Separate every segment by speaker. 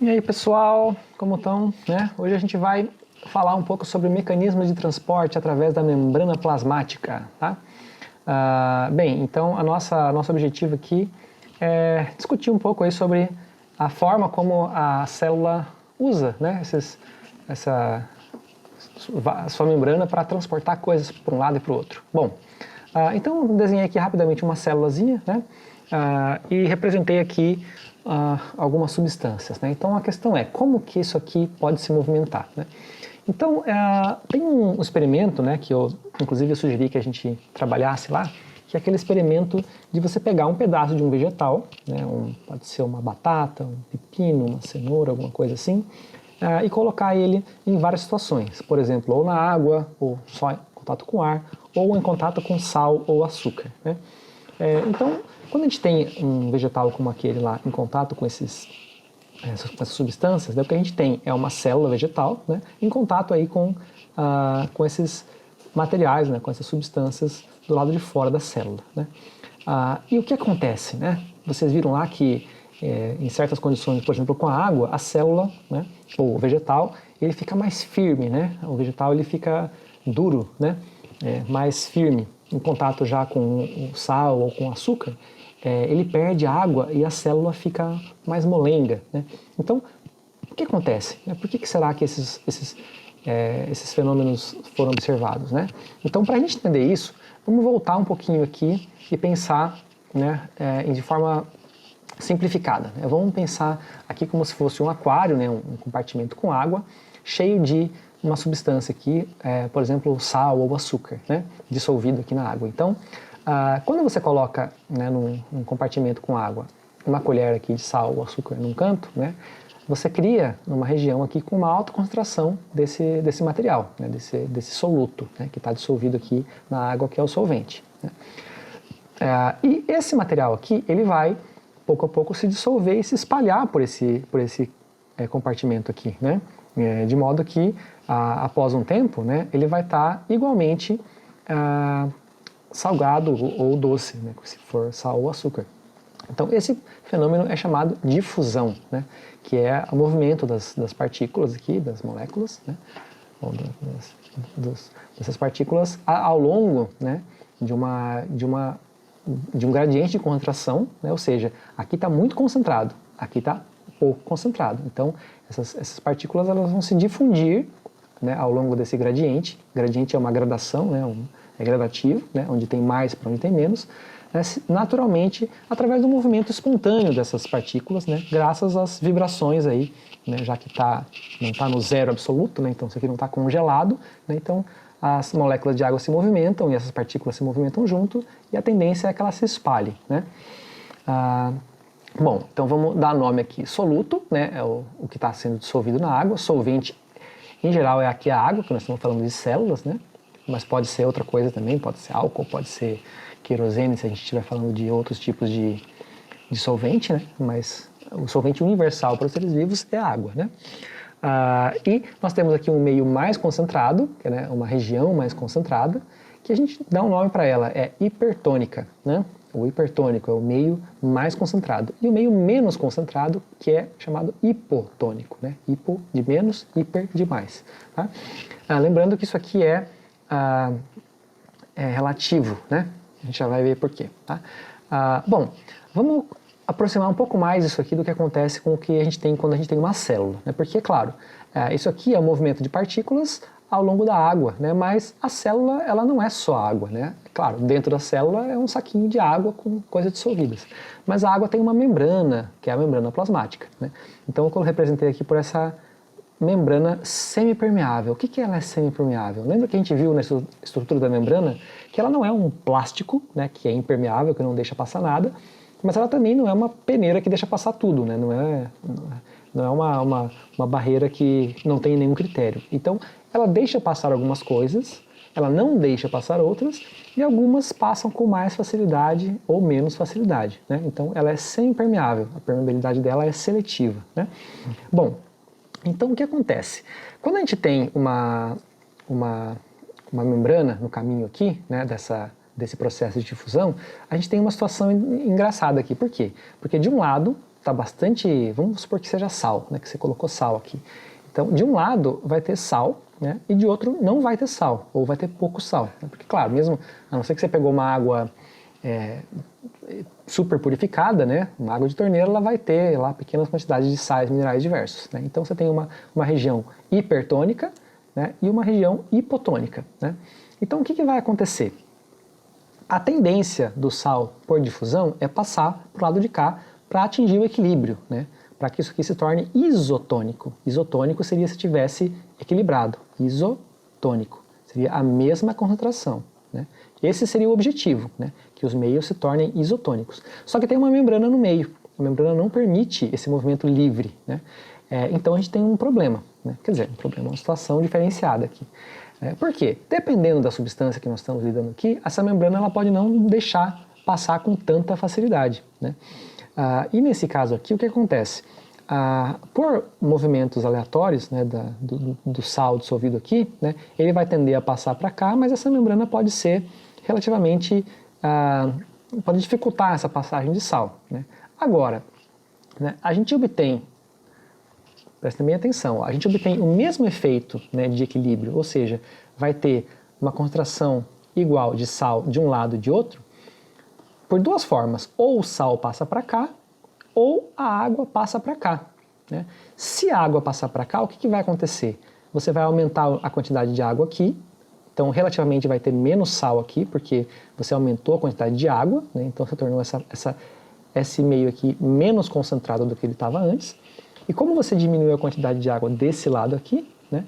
Speaker 1: E aí pessoal, como estão? Hoje a gente vai falar um pouco sobre mecanismos de transporte através da membrana plasmática, tá? Bem, então nosso objetivo aqui é discutir um pouco aí sobre a forma como a célula usa, a sua membrana para transportar coisas para um lado e para o outro. Bom, então desenhei aqui rapidamente uma célulazinha, e representei aqui algumas substâncias, Então a questão é, como que isso aqui pode se movimentar, Então, tem um experimento, que eu sugeri que a gente trabalhasse lá, que é aquele experimento de você pegar um pedaço de um vegetal, pode ser uma batata, um pepino, uma cenoura, alguma coisa assim, e colocar ele em várias situações, por exemplo, ou na água, ou só em contato com ar, ou em contato com sal ou açúcar, Então, quando a gente tem um vegetal como aquele lá em contato com essas substâncias, o que a gente tem é uma célula vegetal, em contato aí com esses materiais, com essas substâncias do lado de fora da célula, e o que acontece, Vocês viram lá que em certas condições, por exemplo, com a água, a célula, ou o vegetal, ele fica mais firme, O vegetal ele fica duro, mais firme. Em contato já com o sal ou com o açúcar, ele perde água e a célula fica mais molenga, Então, o que acontece? Por que será que esses fenômenos foram observados, Então, para a gente entender isso, vamos voltar um pouquinho aqui e pensar de forma simplificada. Vamos pensar aqui como se fosse um aquário, um compartimento com água, cheio de uma substância aqui, por exemplo, sal ou açúcar, dissolvido aqui na água. Então, quando você coloca num compartimento com água uma colher aqui de sal ou açúcar num canto, você cria uma região aqui com uma alta concentração desse material, desse soluto, que está dissolvido aqui na água, que é o solvente. E esse material aqui, ele vai, pouco a pouco, se dissolver e se espalhar por esse compartimento aqui, de modo que, após um tempo, ele vai estar igualmente salgado ou doce, se for sal ou açúcar. Então, esse fenômeno é chamado difusão, que é o movimento das partículas aqui, das moléculas, dessas partículas ao longo de um gradiente de concentração, ou seja, aqui está muito concentrado, aqui está pouco concentrado. Então, essas partículas elas vão se difundir ao longo desse gradiente. Gradiente é uma gradação, é gradativo, onde tem mais para onde tem menos, naturalmente através do movimento espontâneo dessas partículas, graças às vibrações aí, já que não está no zero absoluto, então isso aqui não está congelado, então as moléculas de água se movimentam e essas partículas se movimentam junto e a tendência é que elas se espalhem. Bom, então vamos dar nome aqui. Soluto, é o que está sendo dissolvido na água. Solvente, em geral, é aqui a água, que nós estamos falando de células, mas pode ser outra coisa também, pode ser álcool, pode ser querosene, se a gente estiver falando de outros tipos de solvente, mas o solvente universal para os seres vivos é a água, e nós temos aqui um meio mais concentrado, que é uma região mais concentrada, que a gente dá um nome para ela, é hipertônica, O hipertônico é o meio mais concentrado. E o meio menos concentrado, que é chamado hipotônico, Hipo de menos, hiper de mais. Lembrando que isso aqui é relativo, A gente já vai ver por quê. Bom, vamos aproximar um pouco mais isso aqui do que acontece com o que a gente tem quando a gente tem uma célula. Porque, claro, isso aqui é o movimento de partículas ao longo da água, mas a célula ela não é só água. Claro, dentro da célula é um saquinho de água com coisas dissolvidas. Mas a água tem uma membrana, que é a membrana plasmática. Então eu representei aqui por essa membrana semipermeável. O que ela é semipermeável? Lembra que a gente viu na estrutura da membrana que ela não é um plástico, que é impermeável, que não deixa passar nada, mas ela também não é uma peneira que deixa passar tudo, não é uma barreira que não tem nenhum critério. Então, ela deixa passar algumas coisas, ela não deixa passar outras, e algumas passam com mais facilidade ou menos facilidade. Então, ela é semipermeável, a permeabilidade dela é seletiva. Bom, então o que acontece? Quando a gente tem uma membrana no caminho aqui, desse processo de difusão, a gente tem uma situação engraçada aqui. Por quê? Porque de um lado está bastante, vamos supor que seja sal, né, que você colocou sal aqui. Então, de um lado vai ter sal, né, e de outro não vai ter sal, ou vai ter pouco sal. Né, porque, claro, mesmo, a não ser que você pegou uma água super purificada, né, uma água de torneira, ela vai ter lá pequenas quantidades de sais minerais diversos. Né, então, você tem uma região hipertônica, né, e uma região hipotônica. Né. Então, o que vai acontecer? A tendência do sal por difusão é passar para o lado de cá para atingir o equilíbrio, né? Para que isso aqui se torne isotônico. Isotônico seria se tivesse equilibrado. Isotônico seria a mesma concentração. Né? Esse seria o objetivo, né? Que os meios se tornem isotônicos. Só que tem uma membrana no meio. A membrana não permite esse movimento livre. Né? Então a gente tem um problema. Né? Quer dizer, um problema, uma situação diferenciada aqui. Por quê? Dependendo da substância que nós estamos lidando aqui, essa membrana ela pode não deixar passar com tanta facilidade. Né? E nesse caso aqui, o que acontece? Por movimentos aleatórios, né, do sal dissolvido aqui, né, ele vai tender a passar para cá, mas essa membrana pode ser relativamente, pode dificultar essa passagem de sal. Né? Agora, né, a gente obtém, prestem bem atenção, a gente obtém o mesmo efeito, né, de equilíbrio, ou seja, vai ter uma concentração igual de sal de um lado e de outro, por duas formas, ou o sal passa para cá, ou a água passa para cá. Né? Se a água passar para cá, o que vai acontecer? Você vai aumentar a quantidade de água aqui, então relativamente vai ter menos sal aqui, porque você aumentou a quantidade de água, né? Então você tornou esse meio aqui menos concentrado do que ele estava antes. E como você diminuiu a quantidade de água desse lado aqui, né,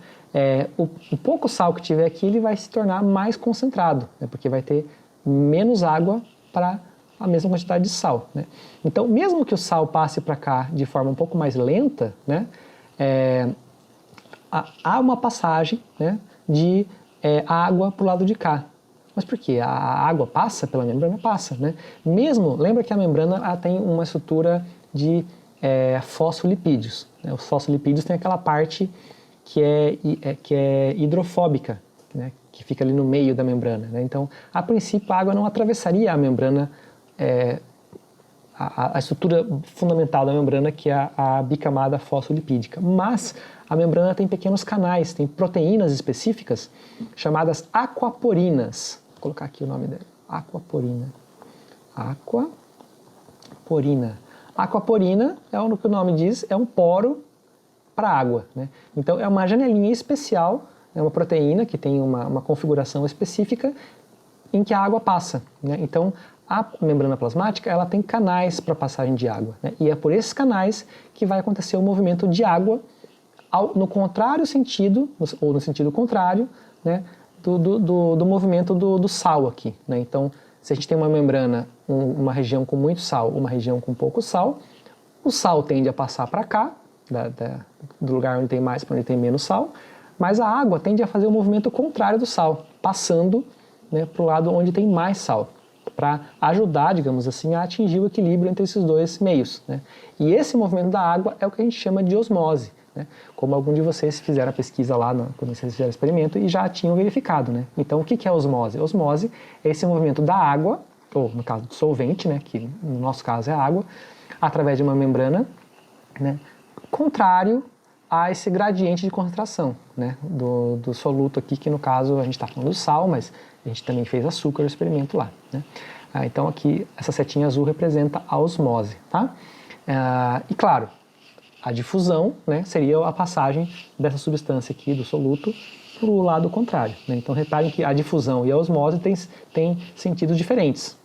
Speaker 1: o pouco sal que tiver aqui ele vai se tornar mais concentrado, né, porque vai ter menos água para a mesma quantidade de sal. Né? Então, mesmo que o sal passe para cá de forma um pouco mais lenta, né, há uma passagem, né, de água para o lado de cá. Mas por quê? A água passa pela membrana? Passa. Né? Mesmo, lembra que a membrana ela tem uma estrutura de fosfolipídios. Né? Os fosfolipídios têm aquela parte que é hidrofóbica, né? Que fica ali no meio da membrana. Né? Então, a princípio, a água não atravessaria a membrana, a estrutura fundamental da membrana, que é a bicamada fosfolipídica. Mas a membrana tem pequenos canais, tem proteínas específicas chamadas aquaporinas. Vou colocar aqui o nome dela. Aquaporina. Aquaporina. Aquaporina, é o que o nome diz, é um poro para água. Né? Então, é uma janelinha especial, é uma proteína que tem uma configuração específica em que a água passa. Né? Então, a membrana plasmática ela tem canais para passagem de água. Né? E é por esses canais que vai acontecer o movimento de água no contrário sentido, ou no sentido contrário, né, do movimento do sal aqui. Né? Então, se a gente tem uma membrana, uma região com muito sal, uma região com pouco sal, o sal tende a passar para cá, do lugar onde tem mais para onde tem menos sal, mas a água tende a fazer o movimento contrário do sal, passando, né, para o lado onde tem mais sal, para ajudar, digamos assim, a atingir o equilíbrio entre esses dois meios. Né? E esse movimento da água é o que a gente chama de osmose, né? Como algum de vocês fizeram a pesquisa lá, quando vocês fizeram o experimento, e já tinham verificado. Né? Então, o que é osmose? Osmose é esse movimento da água, ou no caso do solvente, né, que no nosso caso é a água, através de uma membrana, né, contrário a esse gradiente de concentração, né, do soluto aqui, que no caso a gente está falando do sal, mas a gente também fez açúcar no experimento lá. Né? Então aqui essa setinha azul representa a osmose. Tá? E claro, a difusão, né, seria a passagem dessa substância aqui do soluto para o lado contrário. Né? Então reparem que a difusão e a osmose têm sentidos diferentes.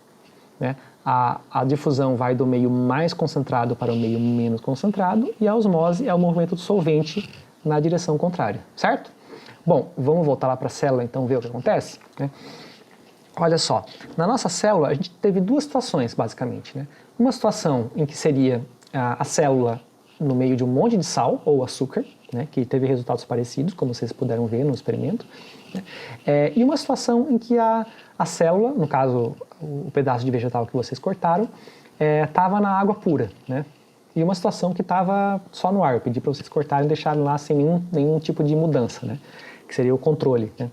Speaker 1: Né? A difusão vai do meio mais concentrado para o meio menos concentrado e a osmose é o movimento do solvente na direção contrária, certo? Bom, vamos voltar lá para a célula então ver o que acontece? Né? Olha só, na nossa célula a gente teve duas situações basicamente. Né? Uma situação em que seria a célula no meio de um monte de sal ou açúcar, né, que teve resultados parecidos, como vocês puderam ver no experimento. Né? E uma situação em que a célula, no caso o pedaço de vegetal que vocês cortaram, estava na água pura. Né? E uma situação que estava só no ar. Eu pedi para vocês cortarem e deixarem lá sem nenhum tipo de mudança, né? Que seria o controle. Né?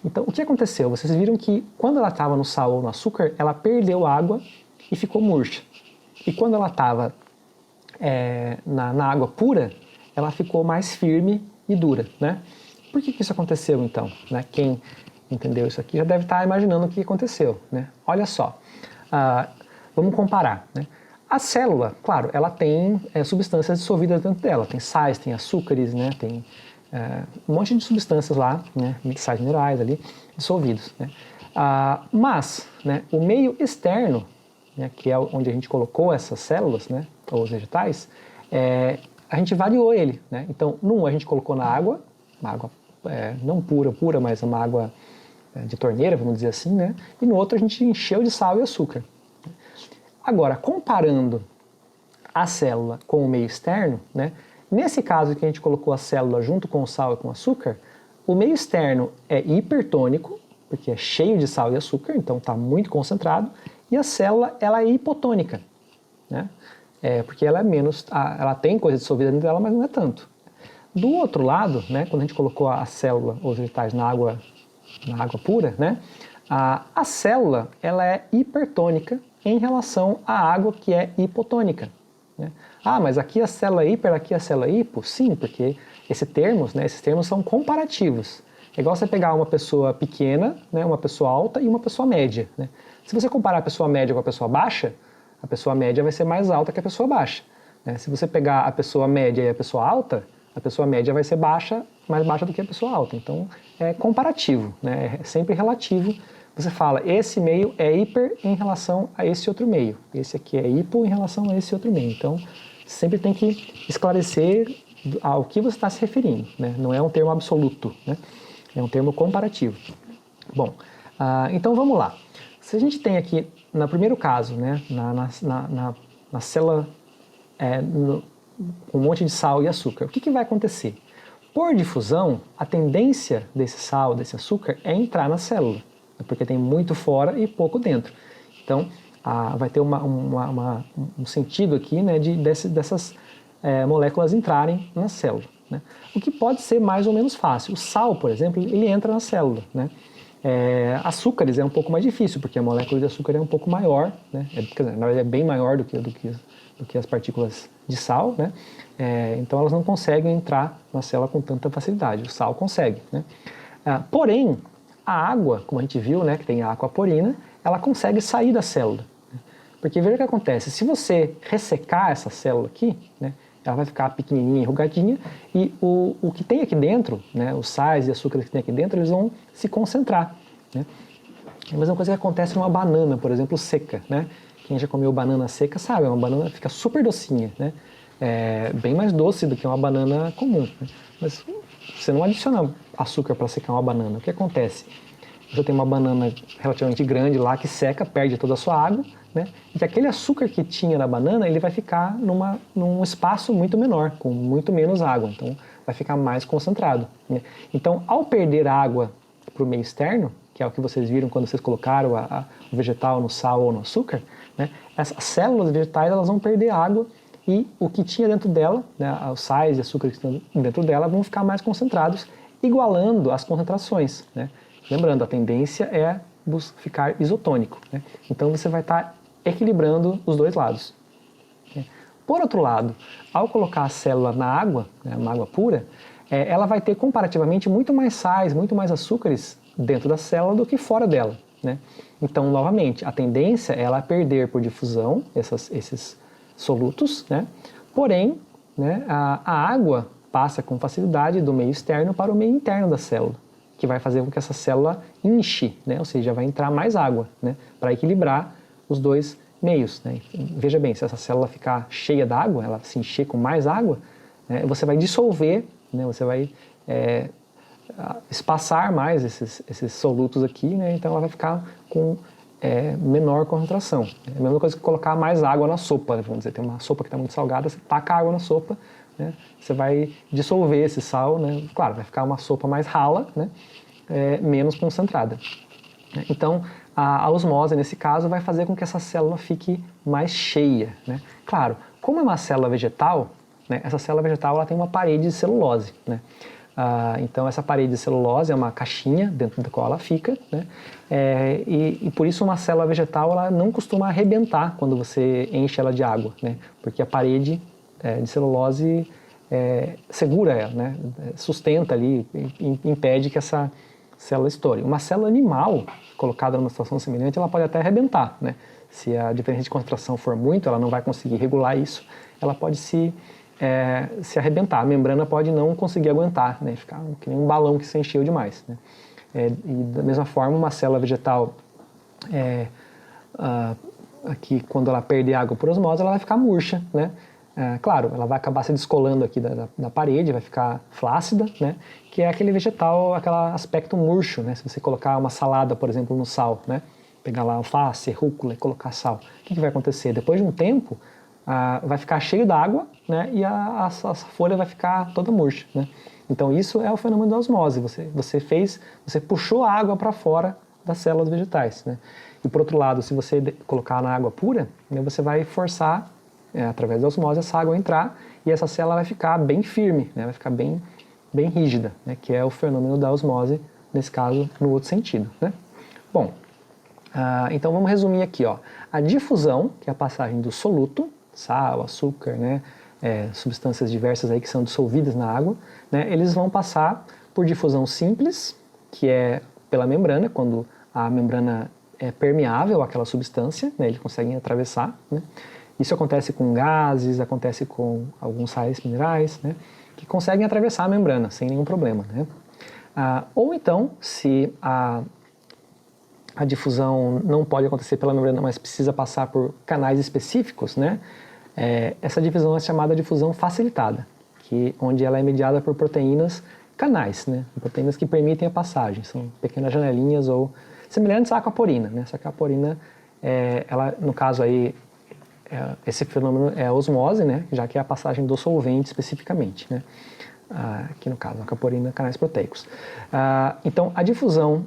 Speaker 1: Então, o que aconteceu? Vocês viram que quando ela estava no sal ou no açúcar, ela perdeu água e ficou murcha. E quando ela estava na água pura, ela ficou mais firme e dura, né? Por que isso aconteceu então? Né? Quem entendeu isso aqui já deve estar imaginando o que aconteceu, né? Olha só, vamos comparar, né? A célula, claro, ela tem substâncias dissolvidas dentro dela, tem sais, tem açúcares, né? Tem um monte de substâncias lá, né? Sais minerais ali, dissolvidos, né? Mas, né, o meio externo, né, que é onde a gente colocou essas células, né, ou os vegetais, a gente variou ele, né? Então, num a gente colocou na água, uma água não pura, mas uma água de torneira, vamos dizer assim, né? E no outro a gente encheu de sal e açúcar. Agora, comparando a célula com o meio externo, né? Nesse caso que a gente colocou a célula junto com o sal e com o açúcar, o meio externo é hipertônico, porque é cheio de sal e açúcar, então está muito concentrado, e a célula ela é hipotônica, né? Porque ela é menos, ela tem coisa dissolvida dentro dela, mas não é tanto. Do outro lado, né, quando a gente colocou a célula, os vegetais na água pura, né, a célula ela é hipertônica em relação à água que é hipotônica, né? Mas aqui a célula é hiper, aqui a célula é hipo? Sim, porque esses termos são comparativos. É igual você pegar uma pessoa pequena, né, uma pessoa alta e uma pessoa média, né? Se você comparar a pessoa média com a pessoa baixa, a pessoa média vai ser mais alta que a pessoa baixa, né? Se você pegar a pessoa média e a pessoa alta, a pessoa média vai ser mais baixa do que a pessoa alta. Então, é comparativo, né? É sempre relativo. Você fala, esse meio é hiper em relação a esse outro meio. Esse aqui é hipo em relação a esse outro meio. Então, sempre tem que esclarecer ao que você está se referindo, né? Não é um termo absoluto, né? É um termo comparativo. Bom, então vamos lá. Se a gente tem aqui, no primeiro caso, né, na célula com um monte de sal e açúcar, o que vai acontecer? Por difusão, a tendência desse sal, desse açúcar, é entrar na célula, porque tem muito fora e pouco dentro. Então, vai ter um sentido aqui, né, dessas moléculas entrarem na célula, né? O que pode ser mais ou menos fácil. O sal, por exemplo, ele entra na célula, né? Açúcares é um pouco mais difícil, porque a molécula de açúcar é um pouco maior, né? Quer dizer, na verdade é bem maior do que as partículas de sal, né? Então elas não conseguem entrar na célula com tanta facilidade. O sal consegue, né? Porém, a água, como a gente viu, né, que tem a aquaporina, ela consegue sair da célula, né? Porque veja o que acontece, se você ressecar essa célula aqui, né, ela vai ficar pequenininha, enrugadinha, e o que tem aqui dentro, né, os sais e açúcares que tem aqui dentro, eles vão se concentrar, né? É a mesma coisa que acontece numa banana, por exemplo, seca, né? Quem já comeu banana seca sabe, uma banana fica super docinha, né? Bem mais doce do que uma banana comum, né? Mas você não adiciona açúcar para secar uma banana. O que acontece? Você tem uma banana relativamente grande lá que seca, perde toda a sua água, né? E aquele açúcar que tinha na banana, ele vai ficar num espaço muito menor, com muito menos água, então vai ficar mais concentrado, né? Então, ao perder água para o meio externo, que é o que vocês viram quando vocês colocaram o vegetal no sal ou no açúcar, né? As células vegetais elas vão perder água e o que tinha dentro dela, né, os sais e açúcares que estão dentro dela, vão ficar mais concentrados, igualando as concentrações, né? Lembrando, a tendência é ficar isotônico, né? Então você vai estar equilibrando os dois lados. Por outro lado, ao colocar a célula na água, né, uma água pura, ela vai ter comparativamente muito mais sais, muito mais açúcares dentro da célula do que fora dela, né? Então, novamente, a tendência é ela perder por difusão esses solutos, né? Porém, né, a água passa com facilidade do meio externo para o meio interno da célula, que vai fazer com que essa célula enche, né? Ou seja, vai entrar mais água, né, para equilibrar os dois meios, né? Veja bem, se essa célula ficar cheia d'água, ela se encher com mais água, né, você vai dissolver, né, você vai espaçar mais esses solutos aqui, né, então ela vai ficar com menor concentração. É a mesma coisa que colocar mais água na sopa, né? Vamos dizer, tem uma sopa que está muito salgada, você taca água na sopa, né, você vai dissolver esse sal, né, claro, vai ficar uma sopa mais rala, né, menos concentrada. Então, a osmose, nesse caso, vai fazer com que essa célula fique mais cheia, né? Claro, como é uma célula vegetal, né, essa célula vegetal ela tem uma parede de celulose, né? Então, essa parede de celulose é uma caixinha dentro da qual ela fica, né? E por isso uma célula vegetal ela não costuma arrebentar quando você enche ela de água, né? Porque a parede de celulose segura ela, né? Sustenta ali, impede que essa célula estoure. Uma célula animal colocada numa situação semelhante, ela pode até arrebentar, né? Se a diferença de concentração for muito, ela não vai conseguir regular isso, ela pode se arrebentar. A membrana pode não conseguir aguentar, né? Ficar que nem um balão que se encheu demais, né? E da mesma forma, uma célula vegetal, aqui, quando ela perder água por osmose, ela vai ficar murcha, né? Claro, ela vai acabar se descolando aqui da parede, vai ficar flácida, né? Que é aquele vegetal, aquele aspecto murcho, né? Se você colocar uma salada, por exemplo, no sal, né? Pegar lá alface, rúcula e colocar sal, o que vai acontecer? Depois de um tempo, vai ficar cheio d'água, né? E a folha vai ficar toda murcha, né? Então isso é o fenômeno da osmose. Você puxou a água para fora das células vegetais, né? E por outro lado, se você colocar na água pura, né, você vai forçar através da osmose essa água a entrar e essa célula vai ficar bem firme, né? Vai ficar bem rígida, né? Que é o fenômeno da osmose, nesse caso, no outro sentido, né? Bom, então vamos resumir aqui, ó. A difusão, que é a passagem do soluto, sal, açúcar, né? Substâncias diversas aí que são dissolvidas na água, né? Eles vão passar por difusão simples, que é pela membrana, quando a membrana é permeável àquela substância, né? Eles conseguem atravessar, né? Isso acontece com gases, acontece com alguns sais minerais, né? Que conseguem atravessar a membrana sem nenhum problema, né? Ou então, se a difusão não pode acontecer pela membrana, mas precisa passar por canais específicos, né? Essa difusão é chamada difusão facilitada, onde ela é mediada por proteínas canais, né? Proteínas que permitem a passagem, são pequenas janelinhas ou semelhantes à aquaporina, né? Essa aquaporina, ela, no caso aí, esse fenômeno é a osmose, né? Já que é a passagem do solvente especificamente, né? Aqui no caso, a aquaporina, canais proteicos. Então, a difusão,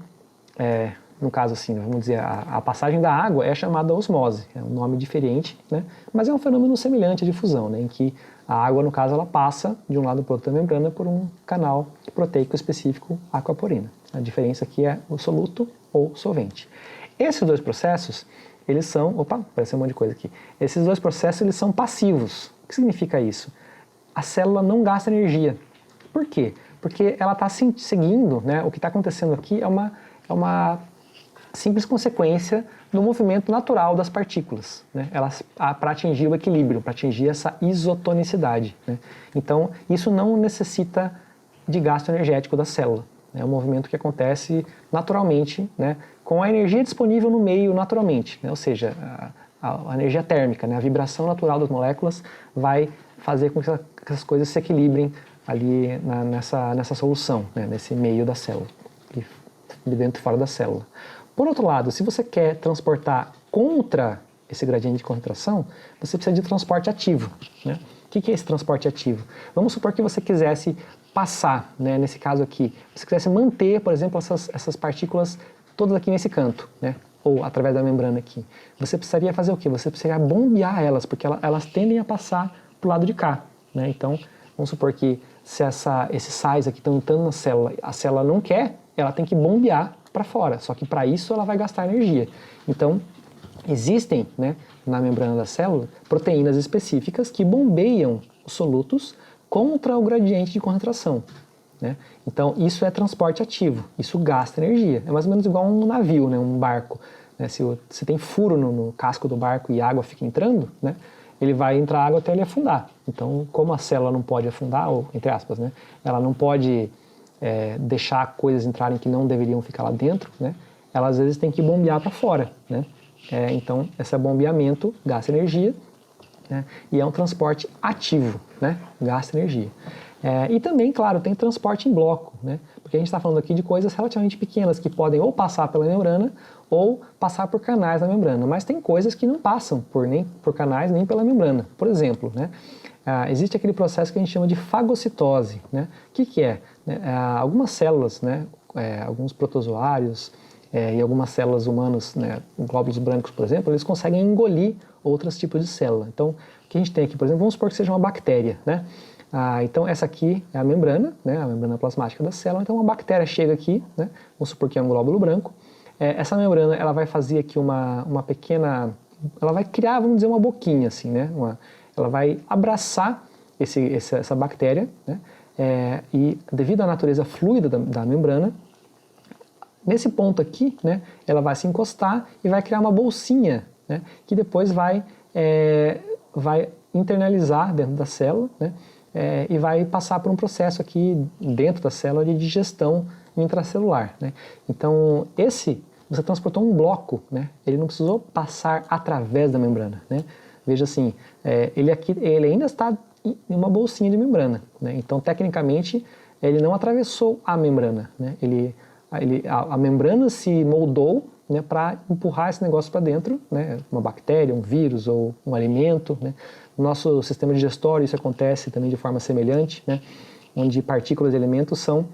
Speaker 1: no caso assim, vamos dizer, a passagem da água é chamada osmose, é um nome diferente, né? Mas é um fenômeno semelhante à difusão, né? Em que a água, no caso, ela passa de um lado para o outro da membrana por um canal proteico específico, aquaporina. A diferença aqui é o soluto ou solvente. Esses dois processos, eles são... Opa, apareceu um monte de coisa aqui. Esses dois processos, eles são passivos. O que significa isso? A célula não gasta energia. Por quê? Porque ela está seguindo, né? O que está acontecendo aqui é uma simples consequência do movimento natural das partículas, né? Para atingir o equilíbrio, para atingir essa isotonicidade, né? Então, isso não necessita de gasto energético da célula. É um movimento que acontece naturalmente, né? Com a energia disponível no meio naturalmente, né? Ou seja, a energia térmica, né? A vibração natural das moléculas vai fazer com que essas coisas se equilibrem ali nessa solução, né? Nesse meio da célula, de dentro e fora da célula. Por outro lado, se você quer transportar contra esse gradiente de concentração, você precisa de transporte ativo, né? O que é esse transporte ativo? Vamos supor que você quisesse passar, né, nesse caso aqui, você quisesse manter, por exemplo, essas partículas todas aqui nesse canto, né? Ou através da membrana aqui. Você precisaria fazer o quê? Você precisaria bombear elas, porque elas tendem a passar para o lado de cá, né? Então, vamos supor que se esses sais aqui estão entrando na célula, a célula não quer, ela tem que bombear para fora, só que para isso ela vai gastar energia. Então, existem, né, na membrana da célula proteínas específicas que bombeiam os solutos contra o gradiente de concentração, né? Então, isso é transporte ativo, isso gasta energia. É mais ou menos igual um navio, né, um barco, né? Se você tem furo no casco do barco e a água fica entrando, né, ele vai entrar água até ele afundar. Então, como a célula não pode afundar, ou entre aspas, né, ela não pode deixar coisas entrarem que não deveriam ficar lá dentro, né? Ela às vezes tem que bombear para fora, né? Então, esse bombeamento gasta energia, né? E é um transporte ativo, né? Gasta energia. E também, claro, tem transporte em bloco, né? Porque a gente está falando aqui de coisas relativamente pequenas que podem ou passar pela membrana ou passar por canais da membrana, mas tem coisas que não passam nem por canais nem pela membrana. Por exemplo, né? Existe aquele processo que a gente chama de fagocitose, né? O que é? Algumas células, né? Alguns protozoários e algumas células humanas, né? Glóbulos brancos, por exemplo, eles conseguem engolir outros tipos de célula. Então, o que a gente tem aqui, por exemplo, vamos supor que seja uma bactéria, né? Então, essa aqui é a membrana, né? A membrana plasmática da célula. Então, uma bactéria chega aqui, né? Vamos supor que é um glóbulo branco. Essa membrana, ela vai fazer aqui uma pequena... Ela vai criar, vamos dizer, uma boquinha, assim, né? ela vai abraçar essa bactéria, né? E devido à natureza fluida da membrana, nesse ponto aqui, né, ela vai se encostar e vai criar uma bolsinha, né, que depois vai internalizar dentro da célula, né, e vai passar por um processo aqui dentro da célula de digestão intracelular, né. Então, você transportou um bloco, né, ele não precisou passar através da membrana, né. Veja assim, ele ainda está em uma bolsinha de membrana, né, então, tecnicamente, ele não atravessou a membrana, né, a membrana se moldou, né, para empurrar esse negócio para dentro, né, uma bactéria, um vírus ou um alimento, né. No nosso sistema digestório isso acontece também de forma semelhante, né, onde partículas de alimentos são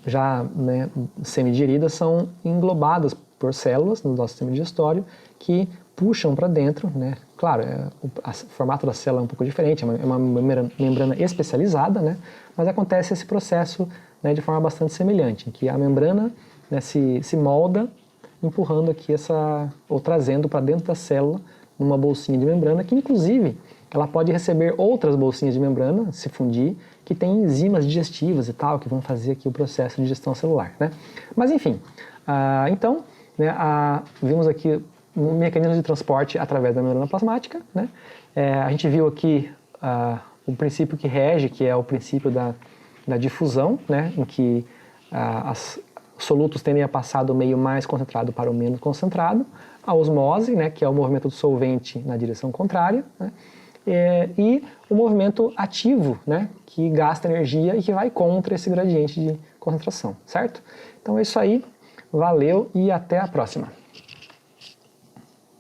Speaker 1: já, né, semi-digeridas, são englobadas por células no nosso sistema digestório que puxam para dentro, né. Claro, o formato da célula é um pouco diferente, é uma membrana especializada, né, mas acontece esse processo, né, de forma bastante semelhante, em que a membrana, né, se molda, empurrando aqui ou trazendo para dentro da célula numa bolsinha de membrana, que inclusive ela pode receber outras bolsinhas de membrana, se fundir, que tem enzimas digestivas e tal, que vão fazer aqui o processo de digestão celular, né? Mas enfim, então, né, vimos aqui um mecanismo de transporte através da membrana plasmática, né? A gente viu aqui o princípio que rege, que é o princípio da difusão, né, em que os solutos tendem a passar do meio mais concentrado para o menos concentrado, a osmose, né, que é o movimento do solvente na direção contrária, né, e o movimento ativo, né, que gasta energia e que vai contra esse gradiente de concentração, certo? Então é isso aí, valeu e até a próxima!